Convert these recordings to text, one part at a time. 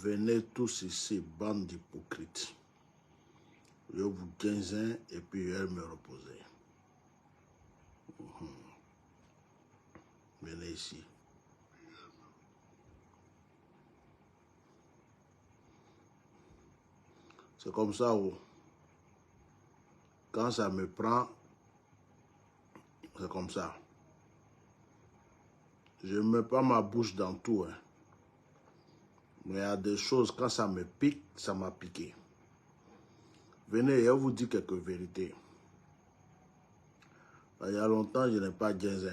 Venez tous ici, bande d'hypocrites. Je vous gagne et puis je vais me reposer. Venez ici. C'est comme ça où, quand ça me prend, c'est comme ça. Je ne mets pas ma bouche dans tout. Hein. Mais il y a des choses, quand ça me pique, ça m'a piqué. Venez, je vous dis quelques vérités. Il y a longtemps, je n'ai pas gainsé.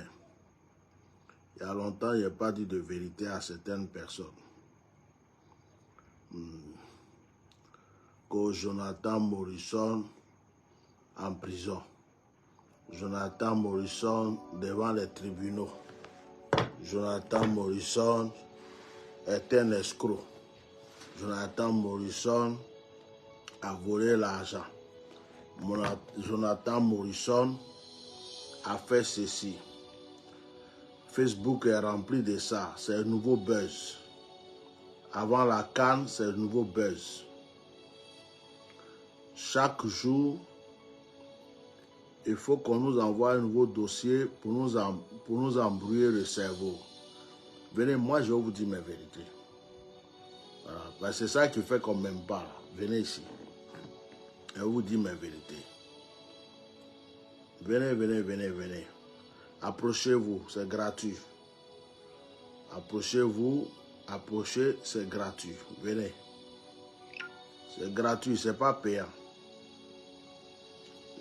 Il y a longtemps, je n'ai pas dit de vérité à certaines personnes. Que Jonathan Morrison en prison. Jonathan Morrison devant les tribunaux. Jonathan Morrison est un escroc. Jonathan Morrison a volé l'argent. Jonathan Morrison a fait ceci. Facebook est rempli de ça. C'est un nouveau buzz. Avant la CAN, c'est un nouveau buzz. Chaque jour, il faut qu'on nous envoie un nouveau dossier pour nous embrouiller le cerveau. Venez, moi je vais vous dire mes vérités. Voilà. Ben, c'est ça qui fait qu'on ne m'aime pas. Venez ici. Je vais vous dire mes vérités. Venez, venez, venez, venez. Approchez-vous, c'est gratuit. Approchez-vous, approchez, c'est gratuit. Venez. C'est gratuit, c'est pas payant.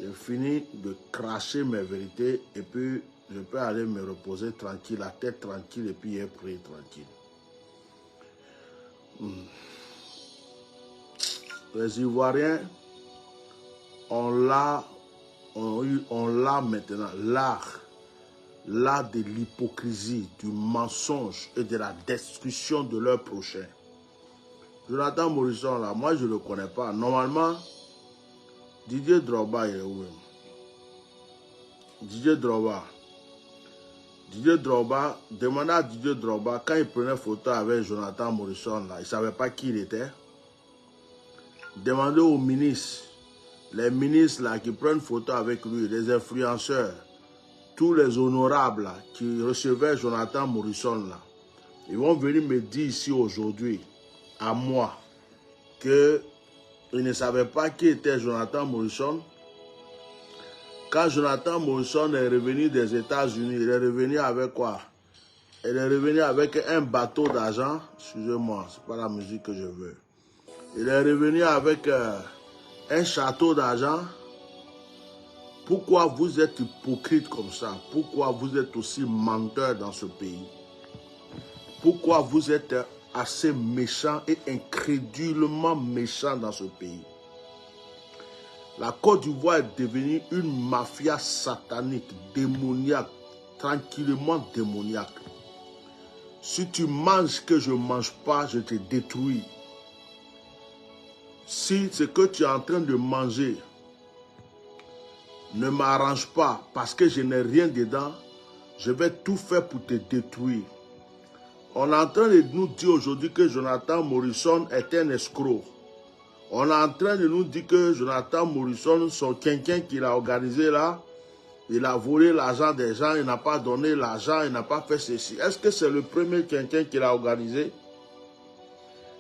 J'ai fini de cracher mes vérités et puis je peux aller me reposer tranquille, la tête tranquille et puis prier tranquille. Les Ivoiriens, on l'a maintenant, l'art de l'hypocrisie, du mensonge et de la destruction de leur prochain. Jonathan Morrison, là, moi je ne le connais pas. Normalement, Didier Drogba, il est où? Didier Drogba, demandez à Didier Drogba, quand il prenait photo avec Jonathan Morrison, là, il ne savait pas qui il était. Demandez aux ministres, les ministres là, qui prennent photo avec lui, les influenceurs, tous les honorables là, qui recevaient Jonathan Morrison, là, ils vont venir me dire ici aujourd'hui, à moi, qu'ils ne savaient pas qui était Jonathan Morrison. Quand Jonathan Morrison est revenu des États-Unis, il est revenu avec quoi? Il est revenu avec un bateau d'argent. Excusez-moi, ce n'est pas la musique que je veux. Il est revenu avec un château d'argent. Pourquoi vous êtes hypocrite comme ça? Pourquoi vous êtes aussi menteur dans ce pays? Pourquoi vous êtes assez méchant et incrédulement méchant dans ce pays? La Côte d'Ivoire est devenue une mafia satanique, démoniaque, tranquillement démoniaque. Si tu manges que je ne mange pas, je te détruis. Si ce que tu es en train de manger ne m'arrange pas parce que je n'ai rien dedans, je vais tout faire pour te détruire. On est en train de nous dire aujourd'hui que Jonathan Morrison est un escroc. On est en train de nous dire que Jonathan Morrison, son quinquin qu'il a organisé là, il a volé l'argent des gens, il n'a pas donné l'argent, il n'a pas fait ceci. Est-ce que c'est le premier quinquin qu'il a organisé?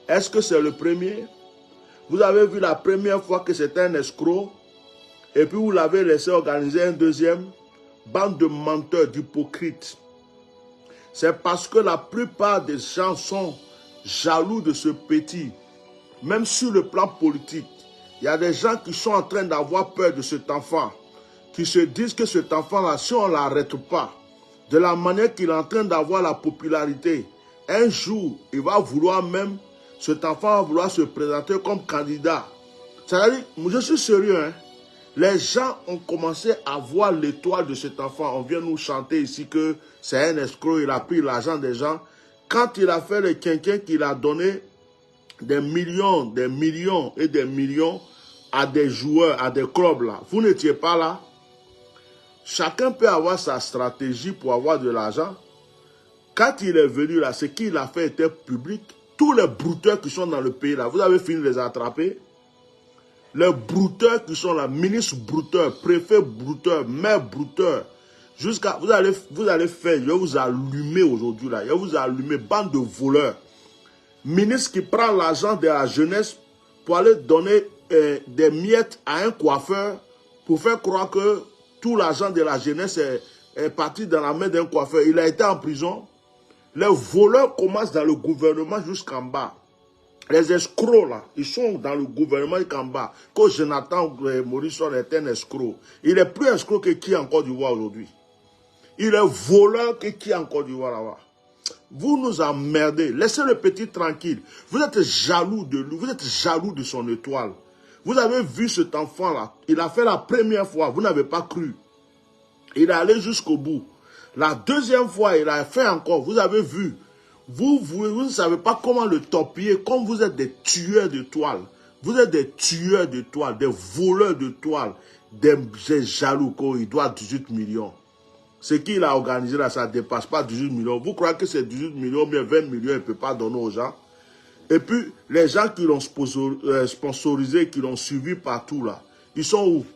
Est-ce que c'est le premier? Vous avez vu la première fois que c'était un escroc et puis vous l'avez laissé organiser un deuxième? Bande de menteurs, d'hypocrites. C'est parce que la plupart des gens sont jaloux de ce petit. Même sur le plan politique, il y a des gens qui sont en train d'avoir peur de cet enfant, qui se disent que cet enfant-là, si on ne l'arrête pas, de la manière qu'il est en train d'avoir la popularité, un jour, il va vouloir même, cet enfant va vouloir se présenter comme candidat. C'est-à-dire, je suis sérieux, hein? Les gens ont commencé à voir l'étoile de cet enfant. On vient nous chanter ici que c'est un escroc, il a pris l'argent des gens. Quand il a fait le quinquin qu'il a donné, des millions et des millions à des joueurs, à des clubs là. Vous n'étiez pas là. Chacun peut avoir sa stratégie pour avoir de l'argent. Quand il est venu là, ce qu'il a fait était public. tous les brouteurs qui sont dans le pays, là, vous avez fini de les attraper. Les brouteurs qui sont là, ministres brouteurs, préfets brouteurs, maires brouteurs, jusqu'à, vous allez faire, je vais vous allumer aujourd'hui, là, je vais vous allumer, bande de voleurs. Ministre qui prend l'argent de la jeunesse pour aller donner des miettes à un coiffeur pour faire croire que tout l'argent de la jeunesse est parti dans la main d'un coiffeur. Il a été en prison. Les voleurs commencent dans le gouvernement jusqu'en bas. Les escrocs là, ils sont dans le gouvernement jusqu'en bas. Quand Jonathan Morrison est un escroc, il est plus escroc que qui en Côte d'Ivoire aujourd'hui. Il est voleur que qui en Côte d'Ivoire là-bas. Vous nous emmerdez. Laissez le petit tranquille. Vous êtes jaloux de lui. Vous êtes jaloux de son étoile. Vous avez vu cet enfant-là. Il a fait la première fois. Vous n'avez pas cru. Il est allé jusqu'au bout. La deuxième fois, il a fait encore. Vous avez vu. Vous ne savez pas comment le torpiller. Comme vous êtes des tueurs de toile. Vous êtes des tueurs de toile. Des voleurs de toile. Des jaloux. Il doit 18 millions. Ce qu'il a organisé là, ça ne dépasse pas 18 millions. Vous croyez que c'est 18 millions, bien 20 millions, il ne peut pas donner aux gens. Et puis, les gens qui l'ont sponsorisé, qui l'ont suivi partout là, ils sont où?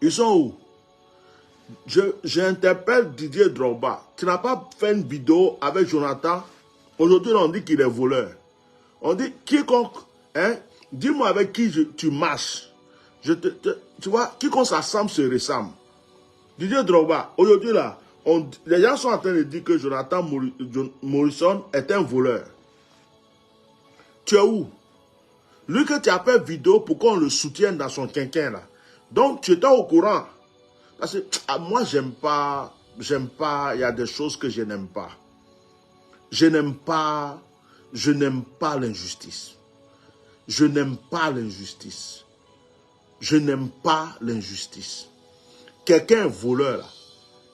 Ils sont où? J'interpelle Didier Drogba. Tu n'as pas fait une vidéo avec Jonathan. Aujourd'hui, on dit qu'il est voleur. On dit, quiconque, hein, dis-moi avec qui tu marches. Tu vois, quiconque s'assemble se ressemble. Didier Drogba, aujourd'hui là, les gens sont en train de dire que Jonathan Morrison est un voleur. Tu es où? Lui que tu as fait vidéo pour qu'on le soutienne dans son quinquin là. Donc tu étais au courant. Parce que moi j'aime pas, il y a des choses que je n'aime pas. Je n'aime pas l'injustice. Je n'aime pas l'injustice. Je n'aime pas l'injustice. Quelqu'un voleur là,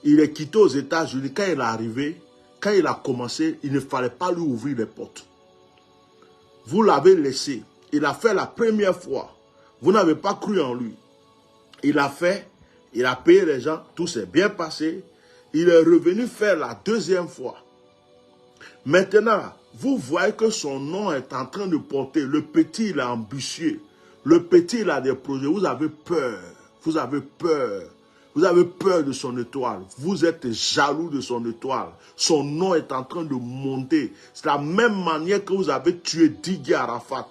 il est quitté aux États-Unis. Quand il est arrivé, quand il a commencé, il ne fallait pas lui ouvrir les portes. Vous l'avez laissé. Il a fait la première fois. Vous n'avez pas cru en lui. Il a fait, il a payé les gens, tout s'est bien passé. Il est revenu faire la deuxième fois. Maintenant, vous voyez que son nom est en train de porter. Le petit, il est ambitieux. Le petit, il a des projets. Vous avez peur. Vous avez peur. Vous avez peur de son étoile. Vous êtes jaloux de son étoile. Son nom est en train de monter. C'est la même manière que vous avez tué Didier Arafat.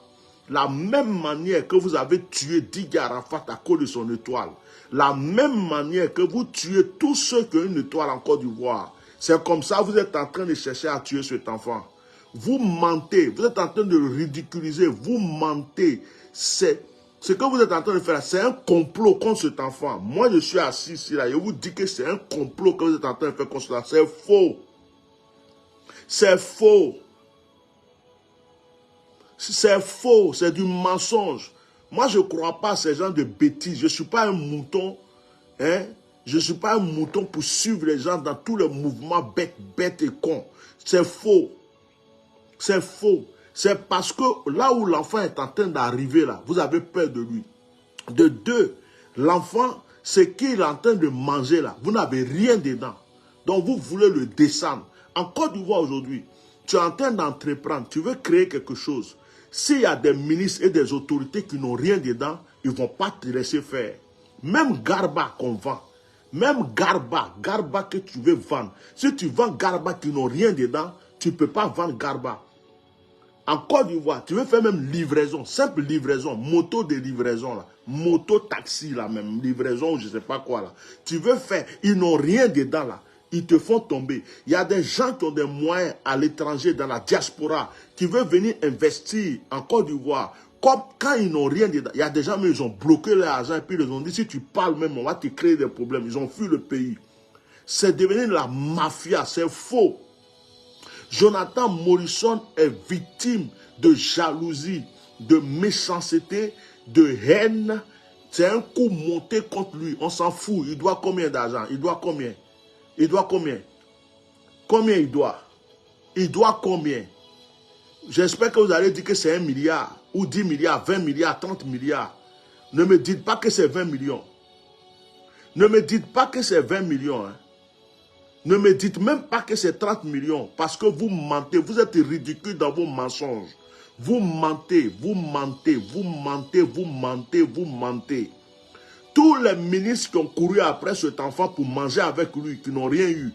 La même manière que vous avez tué Didier Arafat à cause de son étoile. La même manière que vous tuez tous ceux qui ont une étoile en Côte d'Ivoire. C'est comme ça que vous êtes en train de chercher à tuer cet enfant. Vous mentez. Vous êtes en train de le ridiculiser. Vous mentez. Ce que vous êtes en train de faire, c'est un complot contre cet enfant. Moi, je suis assis ici, là. Je vous dis que c'est un complot que vous êtes en train de faire contre cela. C'est faux. C'est faux. C'est faux. C'est du mensonge. Moi, je ne crois pas à ces gens de bêtises. Je ne suis pas un mouton. Hein? Je ne suis pas un mouton pour suivre les gens dans tous les mouvements bêtes et cons. C'est faux. C'est faux. C'est parce que là où l'enfant est en train d'arriver, là, vous avez peur de lui. De deux, l'enfant, ce qu'il est en train de manger, là, vous n'avez rien dedans. Donc, vous voulez le descendre. En Côte d'Ivoire aujourd'hui, tu es en train d'entreprendre, tu veux créer quelque chose. S'il y a des ministres et des autorités qui n'ont rien dedans, ils ne vont pas te laisser faire. Même Garba qu'on vend, même Garba que tu veux vendre. Si tu vends Garba qui n'ont rien dedans, tu ne peux pas vendre Garba. En Côte d'Ivoire, tu veux faire même livraison, simple livraison, moto de livraison, là, moto taxi, là, même livraison, je ne sais pas quoi, là. Tu veux faire, ils n'ont rien dedans, là. Ils te font tomber. Il y a des gens qui ont des moyens à l'étranger, dans la diaspora, qui veulent venir investir en Côte d'Ivoire. Comme quand ils n'ont rien dedans, il y a des gens, mais ils ont bloqué leur argent, et puis ils ont dit, si tu parles même, on va te créer des problèmes. Ils ont fui le pays. C'est devenu la mafia, c'est faux. Jonathan Morrison est victime de jalousie, de méchanceté, de haine. C'est un coup monté contre lui. On s'en fout. Il doit combien d'argent? Il doit combien? Il doit combien? Combien il doit? Il doit combien? J'espère que vous allez dire que c'est 1 milliard, ou 10 milliards, 20 milliards, 30 milliards. Ne me dites pas que c'est 20 millions. Ne me dites pas que c'est 20 millions. Hein. Ne me dites même pas que c'est 30 millions parce que vous mentez. Vous êtes ridicule dans vos mensonges. Vous mentez, vous mentez, vous mentez, vous mentez, vous mentez. Tous les ministres qui ont couru après cet enfant pour manger avec lui, qui n'ont rien eu.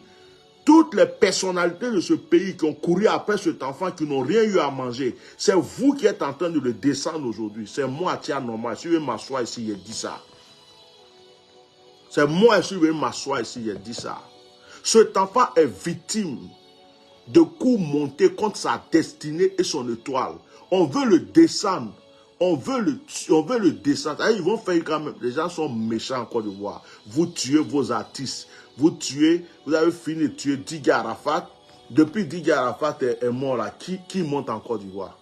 Toutes les personnalités de ce pays qui ont couru après cet enfant, qui n'ont rien eu à manger. C'est vous qui êtes en train de le descendre aujourd'hui. C'est moi, tiens, normal. Si je vais m'asseoir ici, j'ai dit ça. C'est moi, si je vais m'asseoir ici, j'ai dit ça. Cet enfant est victime de coups montés contre sa destinée et son étoile. On veut le descendre. On veut le descendre. Ils vont faire quand même. Les gens sont méchants en Côte d'Ivoire. Vous tuez vos artistes. Vous avez fini de tuer Didier Arafat. Depuis Didier Arafat est mort là, qui monte en Côte d'Ivoire?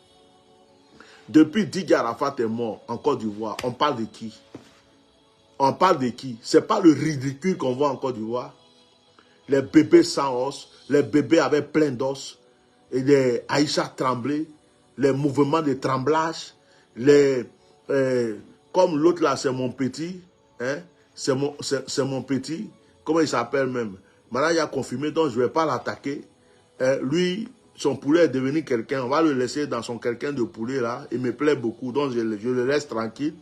Depuis Didier Arafat est mort en Côte d'Ivoire, on parle de qui? On parle de qui? C'est pas le ridicule qu'on voit en Côte d'Ivoire. Les bébés sans os, les bébés avec plein d'os, et des Aïcha Tremblay, les mouvements de tremblage, comme l'autre là, c'est mon petit, hein? C'est mon petit, comment il s'appelle même? Maintenant, il a confirmé, donc je ne vais pas l'attaquer. Lui, son poulet est devenu quelqu'un, on va le laisser dans son quelqu'un de poulet là, il me plaît beaucoup, donc je le laisse tranquille.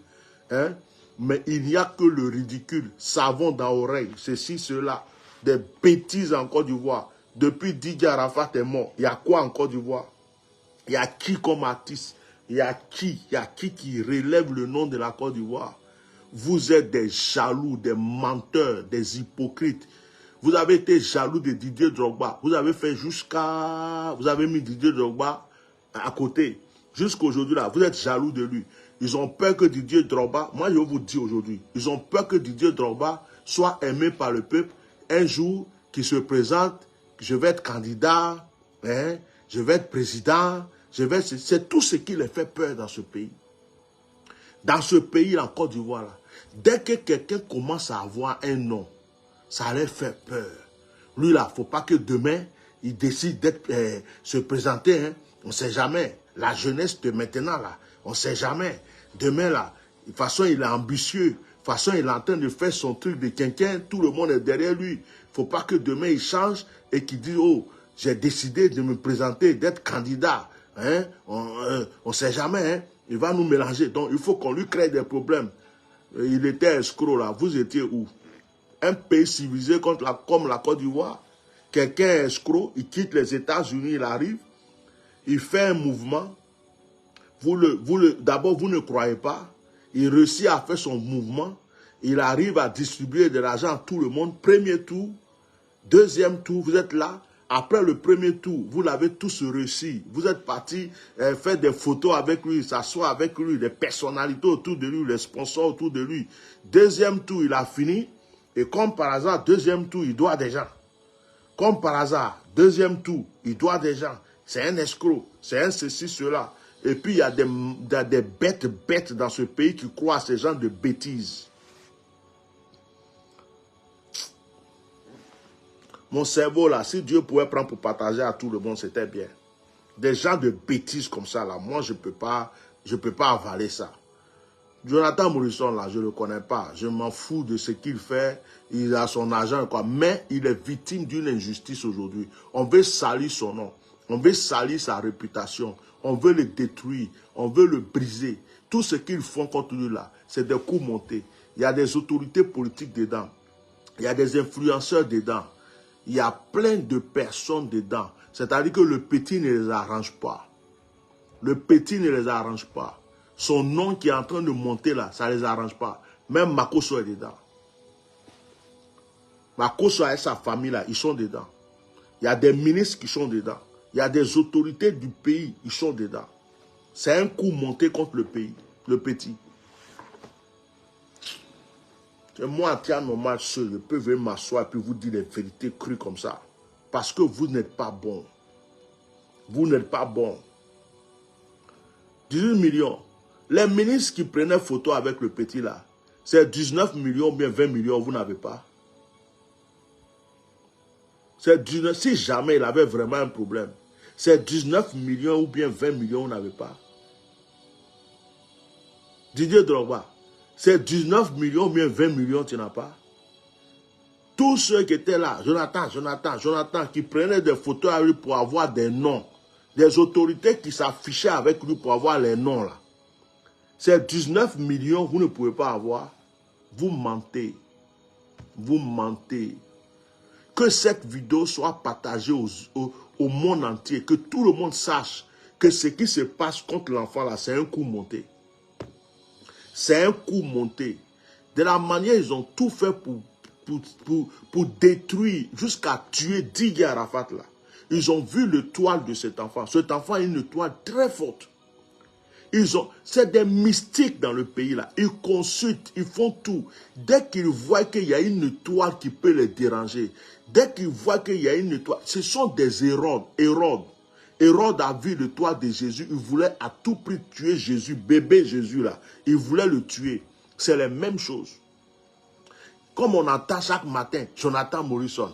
Hein? Mais il n'y a que le ridicule, savon dans l'oreille, ceci, cela, des bêtises en Côte d'Ivoire. Depuis Didier Arafat est mort, il y a quoi en Côte d'Ivoire? Il y a qui comme artiste? Il y a qui relève le nom de la Côte d'Ivoire? Vous êtes des jaloux, des menteurs, des hypocrites. Vous avez été jaloux de Didier Drogba. Vous avez fait vous avez mis Didier Drogba à côté. Jusqu'aujourd'hui là, vous êtes jaloux de lui. Ils ont peur que Didier Drogba, moi je vous dis aujourd'hui, ils ont peur que Didier Drogba soit aimé par le peuple. Un jour, qu'il se présente, je vais être candidat, hein, je vais être président, c'est tout ce qui les fait peur dans ce pays. Dans ce pays, en Côte d'Ivoire, là, dès que quelqu'un commence à avoir un nom, ça leur fait peur. Lui, là, il ne faut pas que demain, il décide d'être, se présenter. Hein. On ne sait jamais. La jeunesse de maintenant, là, on ne sait jamais. Demain, là, de toute façon, il est ambitieux. De toute façon, il est en train de faire son truc de quinquin. Tout le monde est derrière lui. Il ne faut pas que demain, il change et qu'il dise, oh, j'ai décidé de me présenter, d'être candidat. Hein? On ne sait jamais. Hein? Il va nous mélanger. Donc, il faut qu'on lui crée des problèmes. Il était escroc, là. Vous étiez où? Un pays civilisé comme la Côte d'Ivoire. Quelqu'un est escroc, il quitte les États-Unis, il arrive, il fait un mouvement. D'abord, vous ne croyez pas. Il réussit à faire son mouvement. Il arrive à distribuer de l'argent à tout le monde. Premier tour, deuxième tour, vous êtes là. Après le premier tour, vous l'avez tous réussi. Vous êtes parti faire des photos avec lui, s'asseoir avec lui, les personnalités autour de lui, les sponsors autour de lui. Deuxième tour, il a fini. Et comme par hasard, deuxième tour, il doit des gens. Comme par hasard, deuxième tour, il doit des gens. C'est un escroc, c'est un ceci, cela. Et puis, il y a des bêtes dans ce pays qui croient à ces gens de bêtises. Mon cerveau, là, si Dieu pouvait prendre pour partager à tout le monde, c'était bien. Des gens de bêtises comme ça, là, moi, je peux pas avaler ça. Jonathan Morrison, là, je ne le connais pas. Je m'en fous de ce qu'il fait. Il a son argent, quoi. Mais il est victime d'une injustice aujourd'hui. On veut salir son nom. On veut salir sa réputation. On veut le détruire. On veut le briser. Tout ce qu'ils font contre lui, là, c'est des coups montés. Il y a des autorités politiques dedans. Il y a des influenceurs dedans. Il y a plein de personnes dedans. C'est-à-dire que le petit ne les arrange pas. Le petit ne les arrange pas. Son nom qui est en train de monter là, ça ne les arrange pas. Même Makosso est dedans. Makosso et sa famille là, ils sont dedans. Il y a des ministres qui sont dedans. Il y a des autorités du pays, ils sont dedans. C'est un coup monté contre le pays, le petit. Et moi, tiens, normal, seul, je peux venir m'asseoir et puis vous dire les vérités crues comme ça. Parce que vous n'êtes pas bon. Vous n'êtes pas bon. 18 millions. Les ministres qui prenaient photo avec le petit là, c'est 19 millions ou bien 20 millions, vous n'avez pas. Si jamais il avait vraiment un problème, c'est 19 millions ou bien 20 millions, vous n'avez pas. Didier Drogba, c'est 19 millions ou bien 20 millions, tu n'as pas. Tous ceux qui étaient là, Jonathan, qui prenaient des photos avec lui pour avoir des noms. Des autorités qui s'affichaient avec lui pour avoir les noms là. Ces 19 millions, vous ne pouvez pas avoir. Vous mentez. Vous mentez. Que cette vidéo soit partagée au monde entier. Que tout le monde sache que ce qui se passe contre l'enfant là, c'est un coup monté. C'est un coup monté. De la manière, ils ont tout fait pour détruire, jusqu'à tuer Didier Arafat là. Ils ont vu le toile de cet enfant. Cet enfant a une toile très forte. C'est des mystiques dans le pays là. Ils consultent, ils font tout. Dès qu'ils voient qu'il y a une toile qui peut les déranger, dès qu'ils voient qu'il y a une toile, ce sont des Hérodes. Hérode a vu le toile de Jésus. Il voulait à tout prix tuer Jésus, bébé Jésus là. Il voulait le tuer. C'est la même chose. Comme on entend chaque matin, Jonathan Morrison.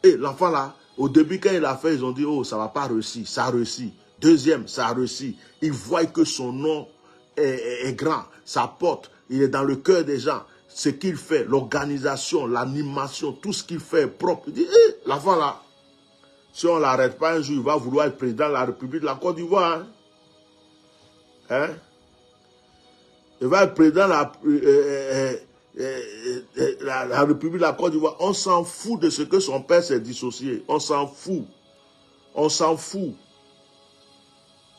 Et l'enfant là, au début quand il a fait, ils ont dit, oh ça va pas réussir, ça a réussi. Deuxième, ça a réussi. Ils voient que son nom est grand, ça porte, il est dans le cœur des gens. Ce qu'il fait, l'organisation, l'animation, tout ce qu'il fait est propre. Il dit, l'enfant là, si on ne l'arrête pas un jour, il va vouloir être président de la République de la Côte d'Ivoire. Hein? Il va être président de la République de la Côte d'Ivoire. On s'en fout de ce que son père s'est dissocié. On s'en fout. On s'en fout.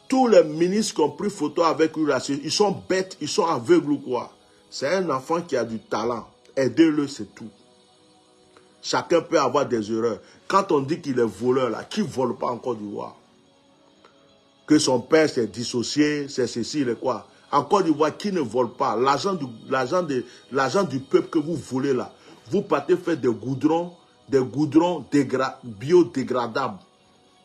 Tous les ministres qui ont pris photo avec lui, ils sont bêtes, ils sont aveugles ou quoi. C'est un enfant qui a du talent. Aidez-le, c'est tout. Chacun peut avoir des erreurs. Quand on dit qu'il est voleur, là, qui ne vole pas en Côte d'Ivoire? Que son père s'est dissocié, c'est ceci, c'est quoi? En Côte d'Ivoire, qui ne vole pas? L'argent du peuple que vous volez là, vous partez faire des goudrons biodégradables.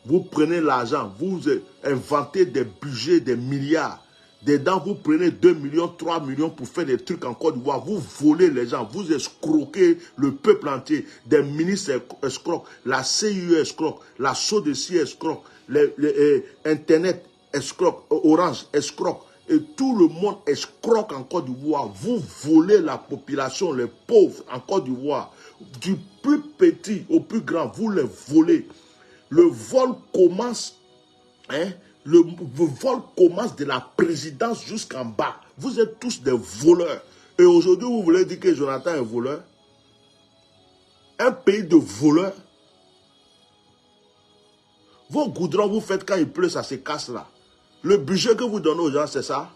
Vous prenez l'argent, vous inventez des budgets, des milliards. Dedans, vous prenez 2 millions, 3 millions pour faire des trucs en Côte d'Ivoire. Vous volez les gens, vous escroquez le peuple entier. Des ministres escrocs, la CIE escroc, la SODECI escroc, Internet escroc, Orange escroc. Et tout le monde escroque en Côte d'Ivoire. Vous volez la population, les pauvres en Côte d'Ivoire. Du plus petit au plus grand, vous les volez. Le vol commence, le vol commence de la présidence jusqu'en bas. Vous êtes tous des voleurs. Et aujourd'hui, vous voulez dire que Jonathan est voleur? Un pays de voleurs. Vos goudrons, vous faites quand il pleut, ça se casse là. Le budget que vous donnez aux gens, c'est ça.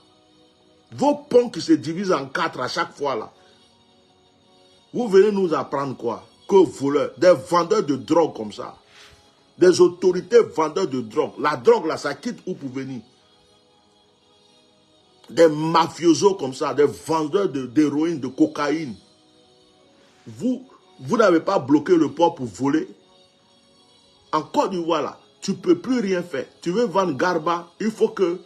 Vos ponts qui se divisent en 4 à chaque fois là. Vous venez nous apprendre quoi? Que voleurs, des vendeurs de drogue comme ça. Des autorités vendeurs de drogue. La drogue là, ça quitte où pour venir? Des mafiosos comme ça, des vendeurs d'héroïne, de cocaïne. Vous n'avez pas bloqué le port pour voler. En Côte d'Ivoire là, tu ne peux plus rien faire. Tu veux vendre Garba, il faut que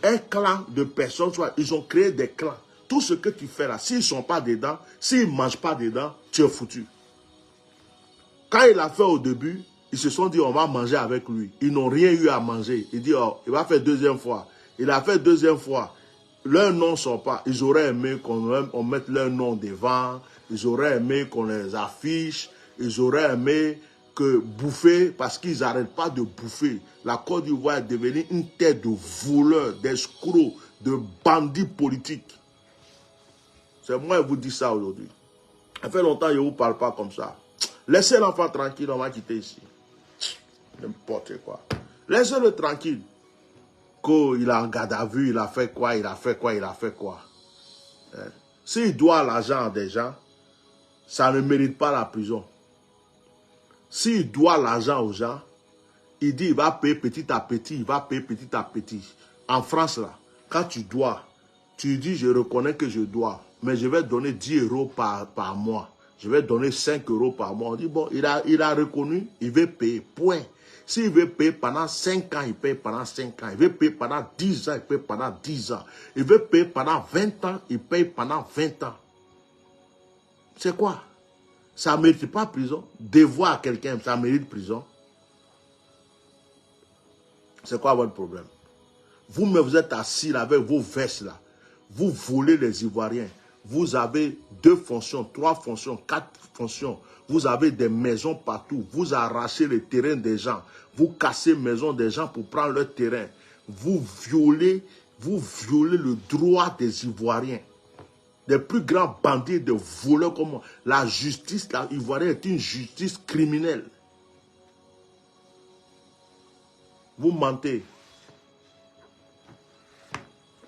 un clan de personnes soit. Ils ont créé des clans. Tout ce que tu fais là, s'ils ne sont pas dedans, s'ils ne mangent pas dedans, tu es foutu. Quand il a fait au début, ils se sont dit on va manger avec lui. Ils n'ont rien eu à manger. Il dit oh, il va faire deuxième fois. Il a fait deuxième fois. Leurs noms ne sont pas. Ils auraient aimé qu'on mette leurs noms devant. Ils auraient aimé qu'on les affiche. Ils auraient aimé que bouffer, parce qu'ils n'arrêtent pas de bouffer. La Côte d'Ivoire est devenue une terre de voleurs, d'escrocs, de bandits politiques. C'est moi qui vous dis ça aujourd'hui. Ça fait longtemps que je ne vous parle pas comme ça. Laissez l'enfant tranquille, on va quitter ici. N'importe quoi. Laissez-le tranquille. Qu'il a en garde à vue, il a fait quoi, il a fait quoi, il a fait quoi. S'il doit l'argent à des gens, ça ne mérite pas la prison. S'il doit l'argent aux gens, il dit il va payer petit à petit, il va payer petit à petit. En France, là, quand tu dois, tu dis je reconnais que je dois, mais je vais donner 10 € par mois. Je vais donner 5 € par mois. On dit bon, il a reconnu, il veut payer, point. S'il veut payer pendant 5 ans, il paye pendant 5 ans. Il veut payer pendant 10 ans, il paye pendant 10 ans. Il veut payer pendant 20 ans, il paye pendant 20 ans. C'est quoi? Ça ne mérite pas prison. Devoir à quelqu'un, ça mérite prison. C'est quoi votre problème? Vous-même, vous êtes assis là avec vos vestes là. Vous volez les Ivoiriens. Vous avez 2 fonctions, 3 fonctions, 4 fonctions. Vous avez des maisons partout. Vous arrachez les terrains des gens. Vous cassez les maisons des gens pour prendre leur terrain. Vous violez le droit des Ivoiriens. Les plus grands bandits de voleurs comme moi. La justice ivoirienne est une justice criminelle. Vous mentez.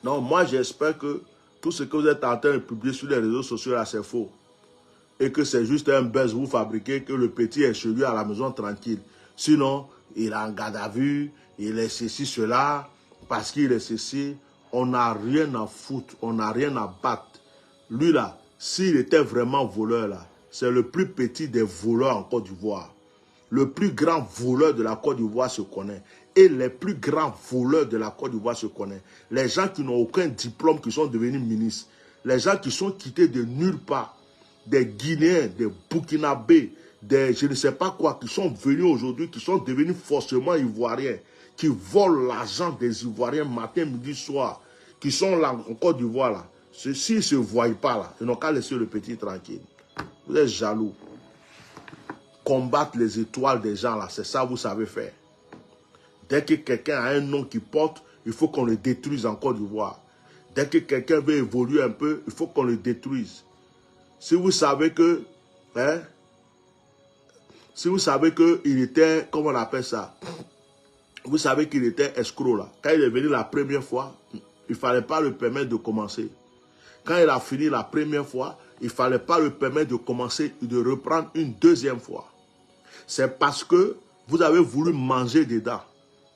Non, moi j'espère que tout ce que vous êtes en train de publier sur les réseaux sociaux là, c'est faux. Et que c'est juste un buzz vous fabriquez, que le petit est chez lui à la maison tranquille. Sinon, il est en garde à vue, il est ceci, cela, parce qu'il est ceci. On n'a rien à foutre, on n'a rien à battre. Lui là, s'il était vraiment voleur là, c'est le plus petit des voleurs en Côte d'Ivoire. Le plus grand voleur de la Côte d'Ivoire se connaît. Et les plus grands voleurs de la Côte d'Ivoire se connaissent. Les gens qui n'ont aucun diplôme, qui sont devenus ministres. Les gens qui sont quittés de nulle part. Des Guinéens, des Burkinabés, des je ne sais pas quoi, qui sont venus aujourd'hui, qui sont devenus forcément Ivoiriens, qui volent l'argent des Ivoiriens matin, midi, soir, qui sont là en Côte d'Ivoire là. S'ils ne se voient pas là, ils n'ont qu'à laisser le petit tranquille. Vous êtes jaloux. Combattre les étoiles des gens là, c'est ça que vous savez faire. Dès que quelqu'un a un nom qui porte, il faut qu'on le détruise en Côte d'Ivoire. Dès que quelqu'un veut évoluer un peu, il faut qu'on le détruise. Si vous savez que, il était, comment on appelle ça? Vous savez qu'il était escroc là. Quand il est venu la première fois, il ne fallait pas le permettre de commencer. Quand il a fini la première fois, il ne fallait pas le permettre de commencer, de reprendre une deuxième fois. C'est parce que vous avez voulu manger dedans.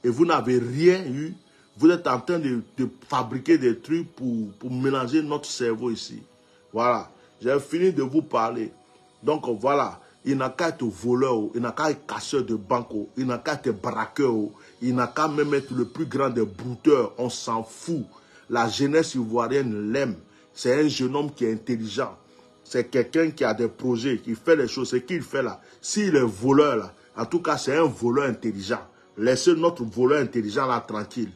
Et vous n'avez rien eu. Vous êtes en train de fabriquer des trucs pour mélanger notre cerveau ici. Voilà. J'ai fini de vous parler. Donc voilà. Il n'a qu'à être voleur. Il n'a qu'à être casseur de banque. Il n'a qu'à être braqueur. Il n'a qu'à même être le plus grand des brouteurs. On s'en fout. La jeunesse ivoirienne l'aime. C'est un jeune homme qui est intelligent. C'est quelqu'un qui a des projets, qui fait les choses. Ce qu'il fait là. S'il est voleur là, en tout cas c'est un voleur intelligent. Laissez notre voleur intelligent là tranquille.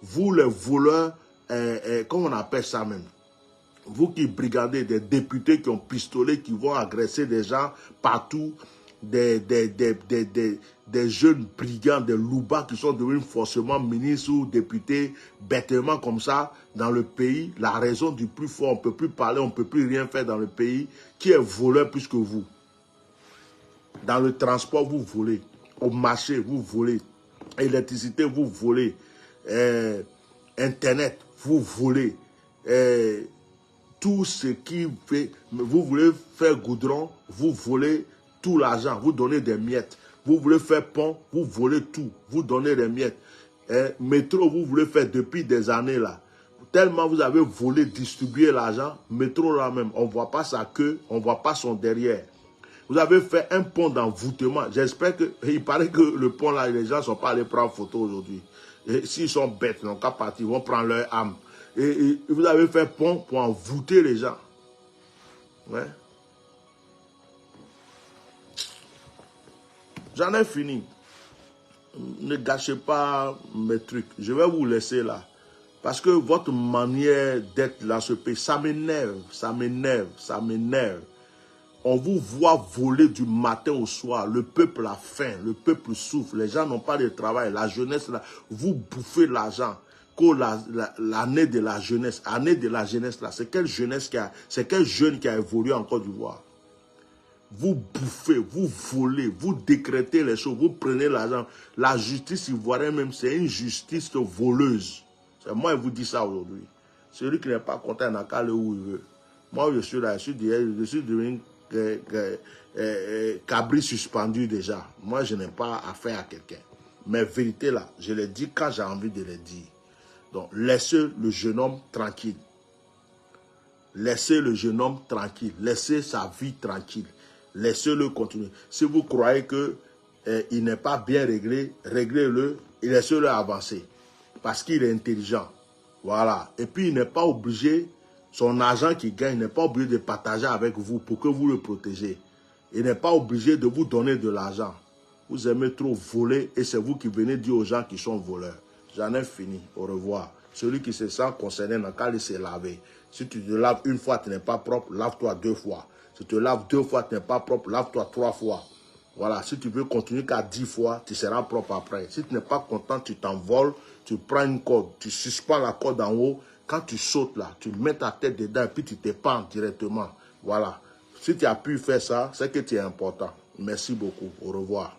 Vous les voleurs, comment on appelle ça même? Vous qui brigandez des députés qui ont pistolet, qui vont agresser des gens partout, des jeunes brigands, des loubas qui sont devenus forcément ministres ou députés, bêtement comme ça, dans le pays. La raison du plus fort, on ne peut plus parler, on ne peut plus rien faire dans le pays. Qui est voleur plus que vous? Dans le transport, vous volez. Au marché, vous volez. Électricité, vous volez. Internet, vous volez. Tout ce qui fait, vous voulez faire goudron, vous volez tout l'argent, vous donnez des miettes. Vous voulez faire pont, vous volez tout, vous donnez des miettes. Métro, vous voulez faire depuis des années là. Tellement vous avez volé, distribué l'argent, métro là même, on ne voit pas sa queue, on ne voit pas son derrière. Vous avez fait un pont d'envoûtement. J'espère que, il paraît que le pont là, les gens ne sont pas allés prendre photo aujourd'hui. S'ils sont bêtes, ils n'ont qu'à partir, ils vont prendre leur âme. Et vous avez fait pont pour envoûter les gens. Ouais. J'en ai fini. Ne gâchez pas mes trucs. Je vais vous laisser là. Parce que votre manière d'être dans ce pays, ça m'énerve, ça m'énerve, ça m'énerve. On vous voit voler du matin au soir. Le peuple a faim, le peuple souffre. Les gens n'ont pas de travail. La jeunesse, là, vous bouffez l'argent. L'année de la jeunesse, là, c'est quelle jeunesse c'est quel jeune qui a évolué en Côte d'Ivoire? Vous bouffez, vous volez, vous décrétez les choses, vous prenez l'argent. La justice ivoirienne même, c'est une justice voleuse. C'est moi qui vous dis ça aujourd'hui. Celui qui n'est pas content n'a qu'à aller où il veut. Moi, je suis là, je suis devenu cabri suspendu déjà. Moi, je n'ai pas affaire à quelqu'un. Mais vérité là, je les dis quand j'ai envie de les dire. Donc, laissez le jeune homme tranquille. Laissez le jeune homme tranquille. Laissez sa vie tranquille. Laissez-le continuer. Si vous croyez qu'il n'est pas bien réglé, réglez-le et laissez-le avancer. Parce qu'il est intelligent. Voilà. Et puis, il n'est pas obligé, son argent qu'il gagne, il n'est pas obligé de partager avec vous pour que vous le protégez. Il n'est pas obligé de vous donner de l'argent. Vous aimez trop voler et c'est vous qui venez dire aux gens qui sont voleurs. J'en ai fini. Au revoir. Celui qui se sent concerné n'a qu'à aller se laver. Si tu te laves une fois, tu n'es pas propre, lave-toi 2 fois. Si tu te laves 2 fois, tu n'es pas propre, lave-toi 3 fois. Voilà, si tu veux continuer qu'à 10 fois, tu seras propre après. Si tu n'es pas content, tu t'envoles, tu prends une corde, tu suspends la corde en haut. Quand tu sautes là, tu mets ta tête dedans et puis tu te pends directement. Voilà. Si tu as pu faire ça, c'est que tu es important. Merci beaucoup. Au revoir.